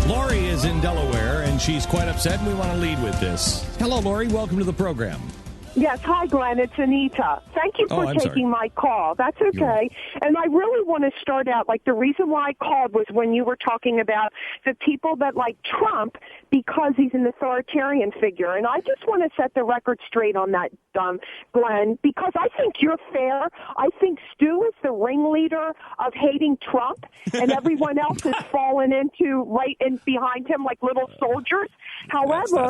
Lori is in Delaware, and she's quite upset, and we want to lead with this. Hello, Lori. Welcome to the program. Yes, hi, Glenn. It's Anita. Thank you for taking my call. That's okay. And I really want to start out, like, the reason why I called was when you were talking about the people that like Trump because he's an authoritarian figure. And I just want to set the record straight on that, Glenn, because I think you're fair. I think Stu is the ringleader of hating Trump, and everyone else has fallen into right in behind him like little soldiers. However,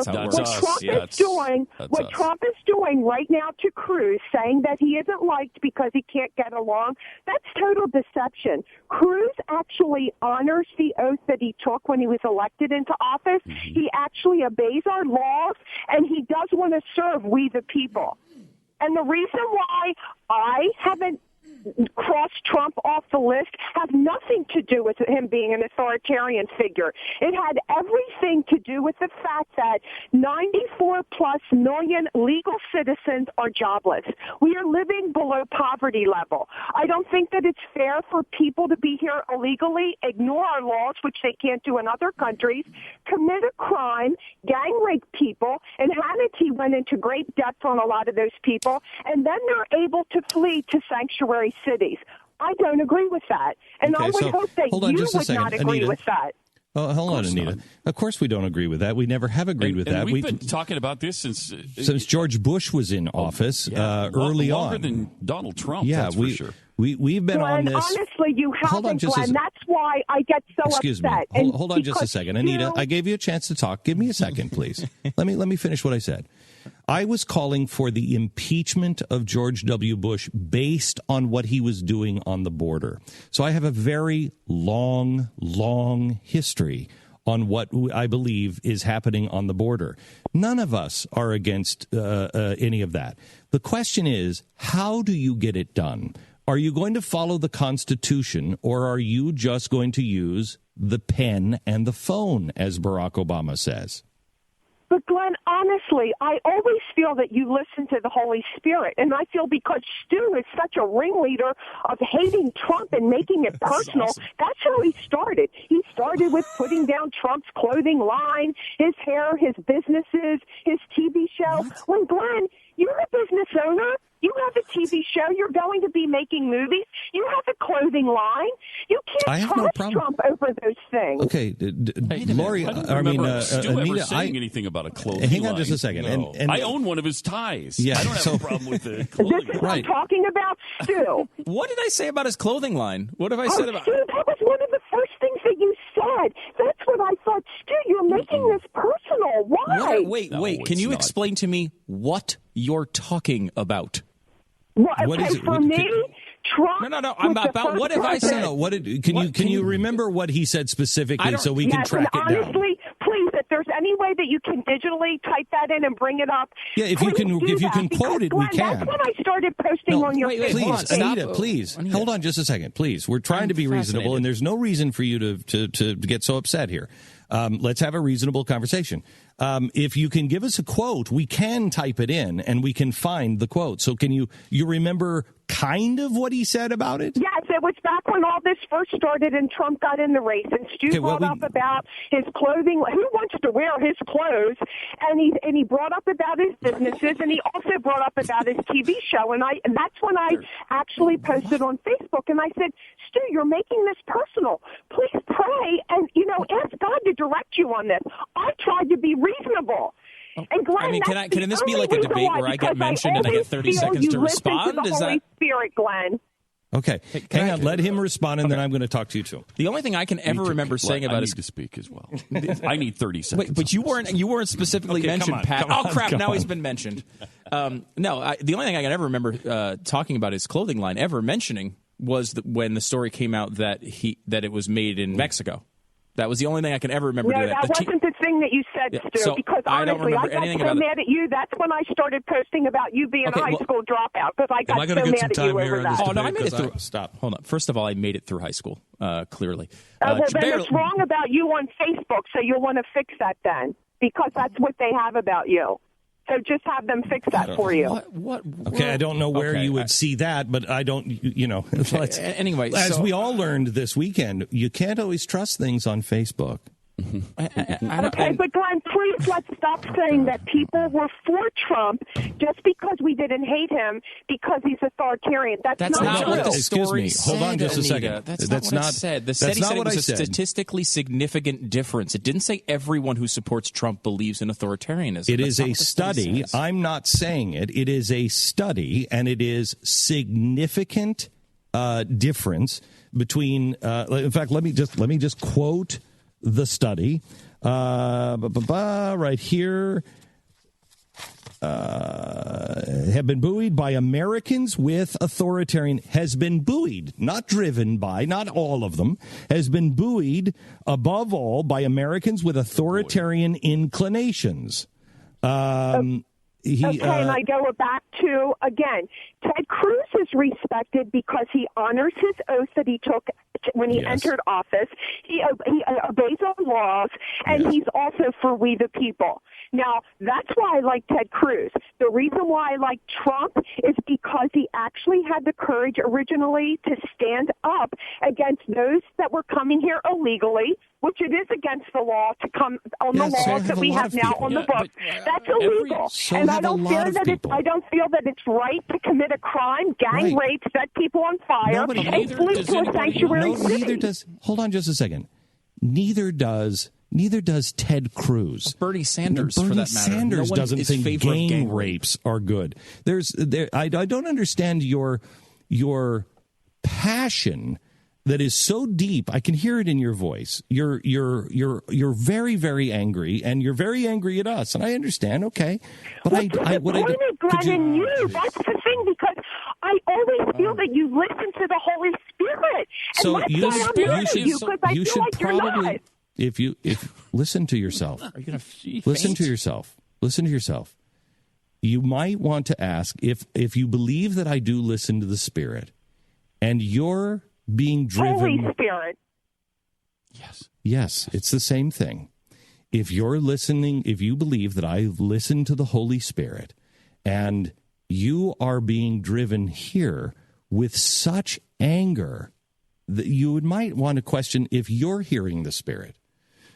what Trump is doing right now to Cruz, saying that he isn't liked because he can't get along, that's total deception. Cruz actually honors the oath that he took when he was elected into office. Mm-hmm. He actually obeys our laws, and he does want to serve we the people. And the reason why I haven't crossed Trump off the list have nothing to do with him being an authoritarian figure. It had everything to do with the fact that 94-plus million legal citizens are jobless. We are living below poverty level. I don't think that it's fair for people to be here illegally, ignore our laws, which they can't do in other countries, commit a crime, gang rape people, and Hannity went into great depth on a lot of those people, and then they're able to flee to sanctuary cities. I don't agree with that. And I would hope that you would not agree with that. Oh, hold on, Anita. Of course we don't agree with that. We never have agreed with that. We've been talking about this since George Bush was in office early on. Longer than Donald Trump, that's for sure. We've been Glenn, on this. Honestly, you haven't, Glenn. That's why I get so upset. Hold on just a second. Anita, I gave you a chance to talk. Give me a second, please. Let me finish what I said. I was calling for the impeachment of George W. Bush based on what he was doing on the border. So I have a very long history on what I believe is happening on the border. None of us are against any of that. The question is, how do you get it done? Are you going to follow the Constitution, or are you just going to use the pen and the phone, as Barack Obama says? But, Glenn, honestly, I always feel that you listen to the Holy Spirit. And I feel because Stu is such a ringleader of hating Trump and making it personal, that's how he started. He started with putting down Trump's clothing line, his hair, his businesses, his TV show. When, Glenn, you're a business owner. You have a TV show. You're going to be making movies. You have a clothing line. You can't trust Trump over those things. Okay, Lori, Anita, saying anything about a clothing line. Hang on just a second. No. And I own one of his ties. Yeah, I don't have a problem with the clothing line. This is what I'm talking about, Stu. What did I say about his clothing line? What have I said about Stu, that was one of the first things that you said. That's what I thought. Stu, you're making this personal. Why? Wait. Can you explain to me what you're talking about? Well, for me, Trump. No. I'm about what have I said? No, can you remember what he said specifically so we can track it down? Honestly, please, if there's any way that you can digitally type that in and bring it up. Yeah, if you can quote it, Glenn, we can. That's when I started posting on your Facebook. Please, Anita, please. Hold on just a second, please. We're trying to be reasonable, and there's no reason for you to get so upset here. Let's have a reasonable conversation. If you can give us a quote, we can type it in and we can find the quote. So can you remember kind of what he said about it? Yes, it was back when all this first started and Trump got in the race, and Stu brought up about his clothing. Who wants to wear his clothes? And he brought up about his businesses, and he also brought up about his TV show. And that's when I actually posted on Facebook, and I said, Stu, you're making this personal. Please pray and ask God to direct you on this. I tried to be reasonable. And Glenn, can this be like a debate where I get mentioned and I get 30 seconds to respond? Is that Spirit, Glenn? Okay, hang on. Let him respond, and then I'm going to talk to you too. The only thing I can ever remember saying about I need to speak as well. I need 30 seconds. Wait, but you weren't specifically mentioned, Pat. Now he's been mentioned. The only thing I can ever remember talking about his clothing line ever mentioning was when the story came out that it was made in Mexico. That was the only thing I can ever remember. No, that wasn't the thing that you said, Stu, because honestly, I got so mad at you. That's when I started posting about you being a high school dropout, because I got so mad at you over that. Oh, no, I made it through. Stop. Hold on. First of all, I made it through high school, clearly. Well, then it's wrong about you on Facebook, so you'll want to fix that then, because that's what they have about you. So just have them fix that for you. What? Okay, I don't know where you would see that, but I don't, Anyway. As we all learned this weekend, you can't always trust things on Facebook. Okay, but Glenn, please let's stop saying that people were for Trump just because we didn't hate him because he's authoritarian. That's not what the Excuse story me. said, Hold on just a Anita. second. That's not what it said. The study said it was a statistically significant difference. It didn't say everyone who supports Trump believes in authoritarianism. It is a study. I'm not saying it. It is a study, and it is significant difference between. In fact, let me just quote the study right here. Have been buoyed by Americans with authoritarian, has been buoyed, not driven by, not all of them, has been buoyed above all by Americans with authoritarian inclinations. And I go back to, again, Ted Cruz is respected because he honors his oath that he took when he entered office. He obeys our laws, and he's also for we the people. Now, that's why I like Ted Cruz. The reason why I like Trump is because he actually had the courage originally to stand up against those that were coming here illegally, which it is against the law to come on the laws that we have now on the books. That's illegal. And I don't feel that it's right to commit a crime, gang rape, set people on fire, and flee to a sanctuary city. Neither does. Hold on just a second. Neither does Ted Cruz. Bernie Sanders, Bernie for that matter. Sanders doesn't think gang rapes are good. I don't understand your passion that is so deep. I can hear it in your voice. You're very, very angry, and you're very angry at us. And I understand. Okay, but Glenn, you. That's the thing, because I always feel that you listen to the Holy Spirit. So and you should probably. If listen to yourself, are you going to listen to yourself? Listen to yourself. You might want to ask if you believe that I do listen to the Spirit, and you're being driven. Holy Spirit. Yes, it's the same thing. If you're listening, if you believe that I listen to the Holy Spirit, and you are being driven here with such anger that you might want to question if you're hearing the Spirit.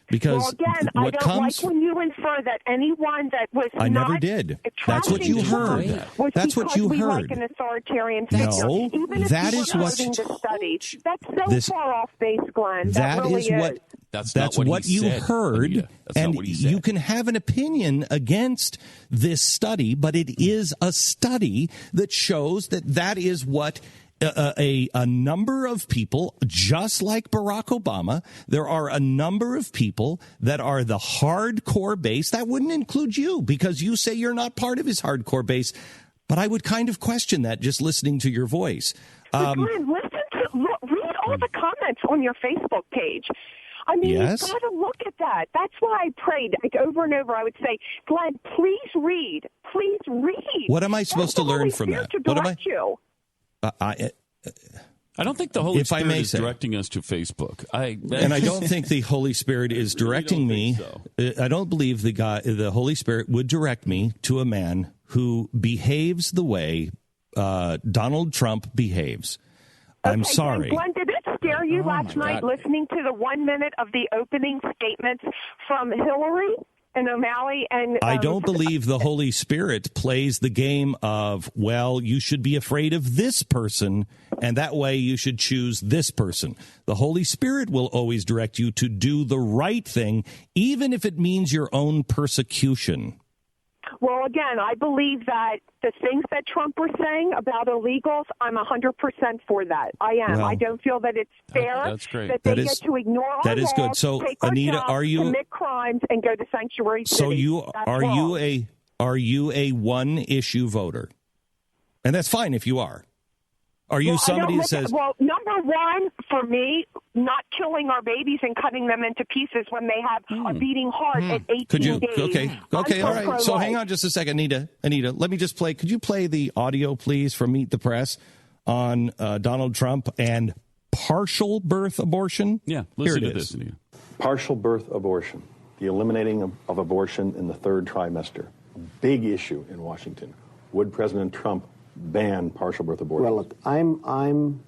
Because again, I don't like when you infer that anyone that was never did. That's what you heard. That's what you heard. Like an authoritarian figure. No, even if that is what. The study. That's so far off base, Glenn. That really is what. That's what you heard, and you can have an opinion against this study, but it is a study that shows that is what. A number of people, just like Barack Obama, there are a number of people that are the hardcore base. That wouldn't include you, because you say you're not part of his hardcore base. But I would kind of question that just listening to your voice. Glenn, read all the comments on your Facebook page. I mean, you've got to look at that. That's why I prayed over and over. I would say, Glenn, please read. Please read. What am I supposed to learn from that? What am I? I don't think the Holy Spirit is directing us to Facebook. And I don't think the Holy Spirit is directing me. I don't believe the Holy Spirit would direct me to a man who behaves the way Donald Trump behaves. I'm sorry. Glenn, did it scare you last night listening to the 1 minute of the opening statements from Hillary and O'Malley? And I don't believe the Holy Spirit plays the game of, well, you should be afraid of this person, and that way you should choose this person. The Holy Spirit will always direct you to do the right thing, even if it means your own persecution. Well, again, I believe that the things that Trump was saying about illegals, I'm 100% for that. I am. Well, I don't feel that it's fair that they get to ignore our that is laws, good. So, take our Anita, jobs, are you commit crimes and go to sanctuary cities? So are you a one-issue voter? And that's fine if you are. Are you somebody that says... Well, number one, for me, not killing our babies and cutting them into pieces when they have a beating heart at 18 days. Okay, all right. So hang on just a second, Anita, let me just play. Could you play the audio, please, from Meet the Press on Donald Trump and partial birth abortion? Yeah, listen to this, Anita. Partial birth abortion, the eliminating of abortion in the third trimester. Big issue in Washington. Would President Trump ban partial birth abortion? Well, look, I'm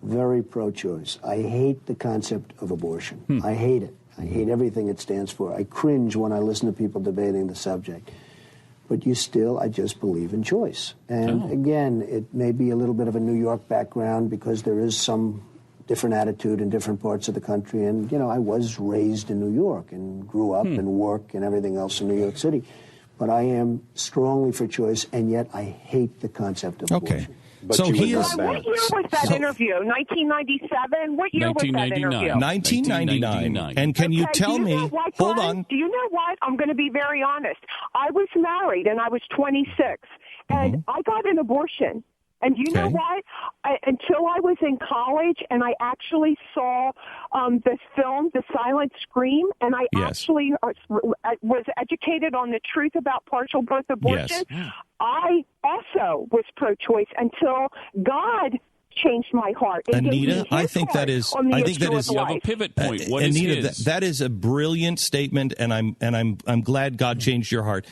very pro-choice. I hate the concept of abortion. I hate it. I hate everything it stands for. I cringe when I listen to people debating the subject. But I just believe in choice. And again, it may be a little bit of a New York background because there is some different attitude in different parts of the country. And, I was raised in New York and grew up and work and everything else in New York City. But I am strongly for choice, and yet I hate the concept of abortion. But so what year was that interview? 1997? What year was that interview? 1999. And can you tell me? Hold on. Do you know what? I'm going to be very honest. I was married and I was 26, and I got an abortion. And you know what? Until I was in college and I actually saw the film, The Silent Scream, and I actually was educated on the truth about partial birth abortion, I also was pro-choice until God changed my heart. Anita, I think that is you have a pivot point. What Anita, is his? that is a brilliant statement, and I'm glad God changed your heart.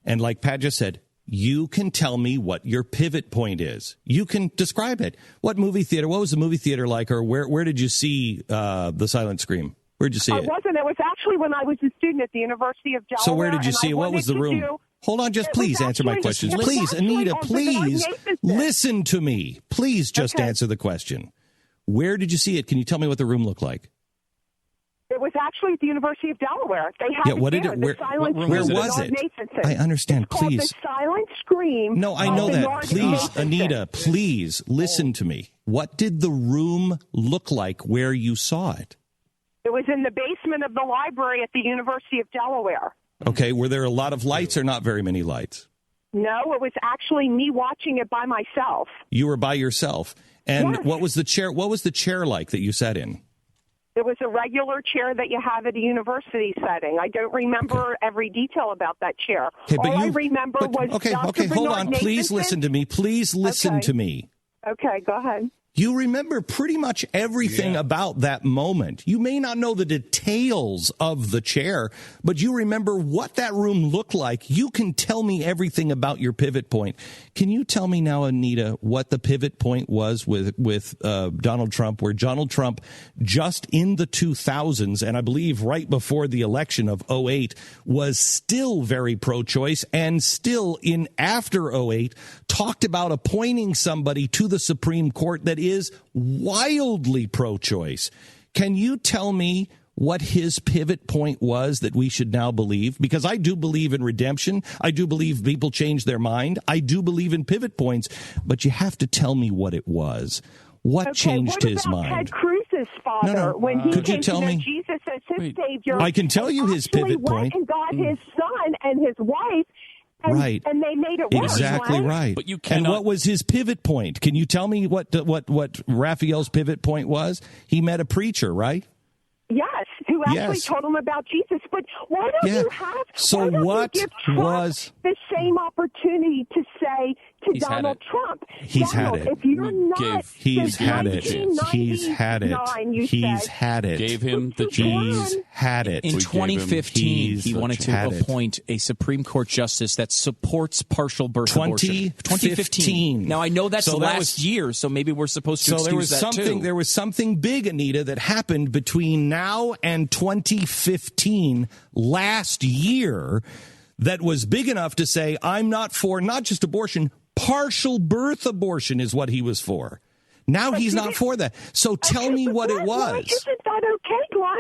And like Pat just said, you can tell me what your pivot point is. You can describe it. What was the movie theater like, or where did you see The Silent Scream? Where did you see it? It was actually when I was a student at the University of Delaware. So where did you see it? What was the room? Hold on, just please answer my questions. Please, Anita, please listen to me. Please just answer the question. Where did you see it? Can you tell me what the room looked like? It was actually at the University of Delaware. They had where was it? I understand. Please. The Silent Scream. No, I know that. Please, Anita, please listen to me. What did the room look like where you saw it? It was in the basement of the library at the University of Delaware. Okay, were there a lot of lights or not very many lights? No, it was actually me watching it by myself. You were by yourself. And what was the chair? What was the chair like that you sat in? It was a regular chair that you have at a university setting. I don't remember every detail about that chair. All I remember was Dr. hold Bernard on. Please Nathanson. listen to me. Please listen to me. Okay, go ahead. You remember pretty much everything about that moment. You may not know the details of the chair, but you remember what that room looked like. You can tell me everything about your pivot point. Can you tell me now, Anita, what the pivot point was with Donald Trump, where Donald Trump just in the 2000s, and I believe right before the election of 2008, was still very pro-choice, and still in after 2008 talked about appointing somebody to the Supreme Court that is wildly pro-choice. Can you tell me what his pivot point was that we should now believe? Because I do believe in redemption. I do believe people change their mind. I do believe in pivot points. But you have to tell me what it was. What changed his mind? Ted Cruz's father, when he could you tell me? Jesus as his savior, I can tell you his pivot point. And got his son and his wife. And they made it work. Exactly right. But you cannot. And what was his pivot point? Can you tell me what Raphael's pivot point was? He met a preacher, right? Yes, who actually told him about Jesus. But why don't you have? So what give Trump the same opportunity to say to Donald Trump? He's had it. If you're not, he's had it. He's had it. He's had it. Gave him the chance. He's had it. In 2015, he wanted to appoint a Supreme Court justice that supports partial birth abortion. 2015. Now I know that's last year, so maybe we're supposed to excuse that too. There was something big, Anita, that happened between now and 2015 last year that was big enough to say, I'm not for not just abortion, partial birth abortion is what he was for. Now he's not for that. So tell me what it was. Why isn't that okay, Glenn?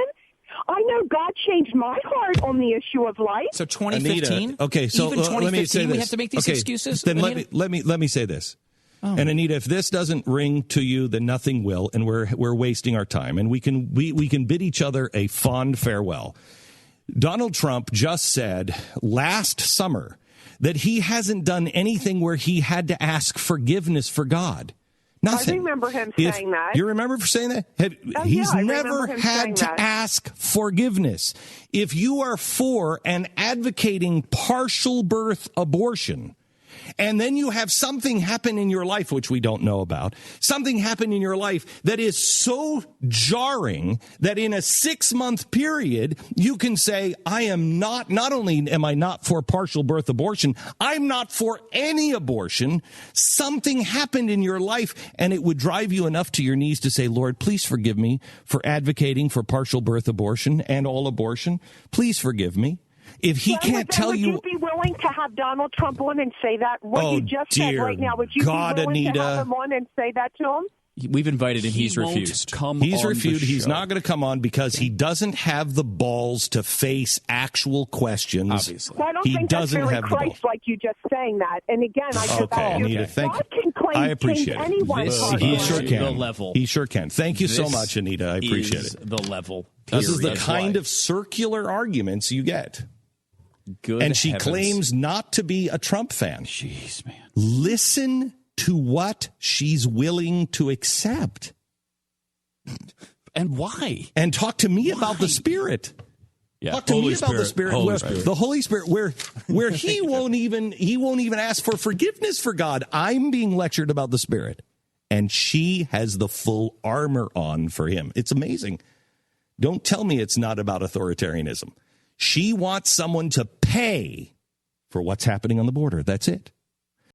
I know God changed my heart on the issue of life. So 2015? Anita, okay, so even 2015, let me say this. We have to make these excuses? Then let me say this. Oh. And Anita, if this doesn't ring to you, then nothing will, and we're wasting our time. And we can bid each other a fond farewell. Donald Trump just said last summer that he hasn't done anything where he had to ask forgiveness for God. Nothing. I remember him saying that. You remember saying that? He's never had to ask forgiveness. If you are for and advocating partial birth abortion, and then you have something happen in your life, which we don't know about, something happen in your life that is so jarring that in a 6-month period, you can say, I am not only am I not for partial birth abortion, I'm not for any abortion. Something happened in your life, and it would drive you enough to your knees to say, Lord, please forgive me for advocating for partial birth abortion and all abortion. Please forgive me. If he can't tell you... Would you be willing to have Donald Trump on and say that? What you just said right now, would you be willing Anita. to have him on and say that to him? We've invited him. He's refused. He's refused. He's not going to come on because he doesn't have the balls to face actual questions. Obviously. Well, I don't think that's very Christ-like, you just saying that. And again, I just... Okay, Anita, thank you. I appreciate it. He sure can. The level. He sure can. Thank you so much, Anita. I appreciate it. The level. This is the kind of circular arguments you get. Good and she heavens. claims not to be a Trump fan. Jeez, man. Listen to what she's willing to accept. And why? And talk to me about the Spirit. Yeah. Talk to me about the Spirit. The Holy Spirit, where he won't even ask for forgiveness for God. I'm being lectured about the Spirit. And she has the full armor on for him. It's amazing. Don't tell me it's not about authoritarianism. She wants someone to pay for what's happening on the border. That's it.